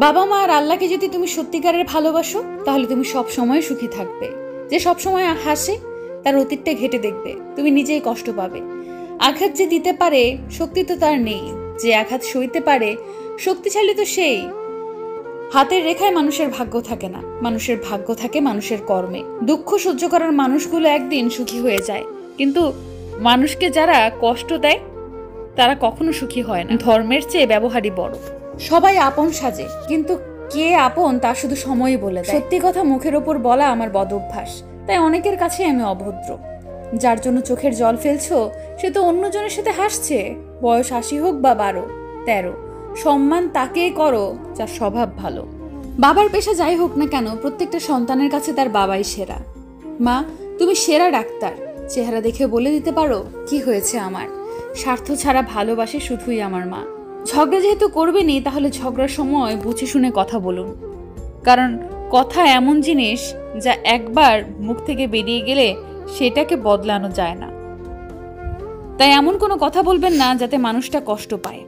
বাবা মা আর আল্লাহকে যদি তুমি সত্যিকারের ভালোবাসো তাহলে তুমি সব সময় সুখী থাকবে। যে সব সময় হাসে তার অতীতটা ঘেটে দেখবে, তুমি নিজেই কষ্ট পাবে। আঘাত যে দিতে পারে শক্তি তো তার নেই, যে আঘাত সইতে পারে শক্তিশালী তো সেই। হাতের রেখায় মানুষের ভাগ্য থাকে না, মানুষের ভাগ্য থাকে মানুষের কর্মে। দুঃখ সহ্য করার মানুষগুলো একদিন সুখী হয়ে যায়, কিন্তু মানুষকে যারা কষ্ট দেয় তারা কখনো সুখী হয় না। ধর্মের চেয়ে ব্যবহারই বড়। সবাই আপন সাজে, কিন্তু কে আপন তা শুধু সময়ই বলে দেয়। সত্যি কথা মুখের ওপর বলা আমার বদ অভ্যাস, তাই অনেকের কাছে আমি অভদ্র। যার জন্য চোখের জল ফেলছো সে তো অন্যজনের সাথে হাসছে। বয়স ৮০ হোক বা ১২-১৩, সম্মান তাকেই করো যার স্বভাব ভালো। বাবার পেশা যাই হোক না কেন, প্রত্যেকটা সন্তানের কাছে তার বাবাই সেরা। মা, তুমি সেরা ডাক্তার, চেহারা দেখে বলে দিতে পারো কি হয়েছে আমার। স্বার্থ ছাড়া ভালোবাসে শুধুই আমার মা। ঝগড়া যেহেতু করবেনি, তাহলে ঝগড়ার সময় বুঝে শুনে কথা বলুন, কারণ কথা এমন জিনিস যা একবার মুখ থেকে বেরিয়ে গেলে সেটাকে বদলানো যায় না। তাই এমন কোনো কথা বলবেন না যাতে মানুষটা কষ্ট পায়।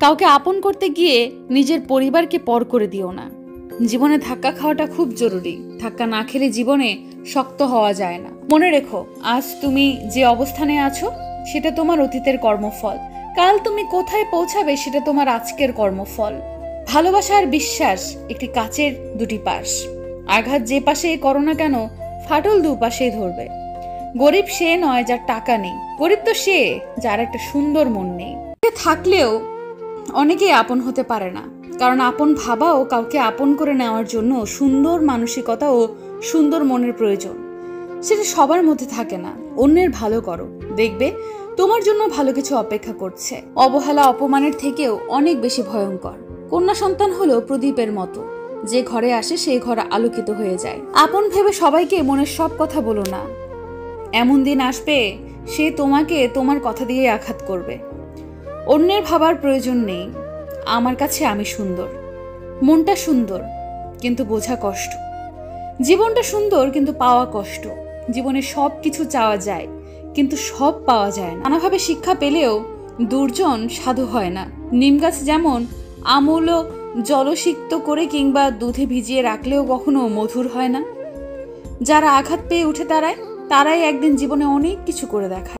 কাউকে আপন করতে গিয়ে নিজের পরিবারকে পর করে দিও না। জীবনে ধাক্কা খাওয়াটা খুব জরুরি, ধাক্কা না খেলে জীবনে শক্ত হওয়া যায় না। মনে রেখো, আজ তুমি যে অবস্থানে আছো সেটা তোমার অতীতের কর্মফল। কাল তুমি কোথায় পৌঁছাবে সেটা তোমার আজকের কর্মফল। ভালোবাসা আর বিশ্বাস একটি কাচের দুটি পাশ। আঘাত যে পাশেই করো না কেন, ফাটল দুপাশেই ধরবে। গরিব সে নয় যার টাকা নেই, গরিব তো সে যার একটা সুন্দর মন নেই। থাকলেও অনেকেই আপন হতে পারে না, কারণ আপন ভাবা ও কাউকে আপন করে নেওয়ার জন্য সুন্দর মানসিকতা ও সুন্দর মনের প্রয়োজন। সেটা সবার মধ্যে থাকে না। অন্যের ভালো করো, দেখবে তোমার জন্য ভালো কিছু অপেক্ষা করছে। অবহেলা অপমানের থেকেও অনেক বেশি ভয়ঙ্কর। কন্যা সন্তান হলো প্রদীপের মতো, যে ঘরে আসে সেই ঘর আলোকিত হয়ে যায়। আপন ভেবে সবাইকে মনের সব কথা বলো না। এমন দিন আসবে সে তোমাকে তোমার কথা দিয়ে আঘাত করবে। অন্যের ভাবার প্রয়োজন নেই। আমার কাছে আমি সুন্দর। মনটা সুন্দর কিন্তু বোঝা কষ্ট। জীবনটা সুন্দর কিন্তু পাওয়া কষ্ট। জীবনে সব কিছু চাওয়া যায় কিন্তু সব পাওয়া যায় না। নানাভাবে শিক্ষা পেলেও দুর্জন সাধু হয় না। নিম গাছ যেমন আমূল জলসিক্ত করে কিংবা দুধে ভিজিয়ে রাখলেও কখনো মধুর হয় না। যারা আঘাত পেয়ে উঠে দাঁড়ায় তারাই একদিন জীবনে অনেক কিছু করে দেখায়।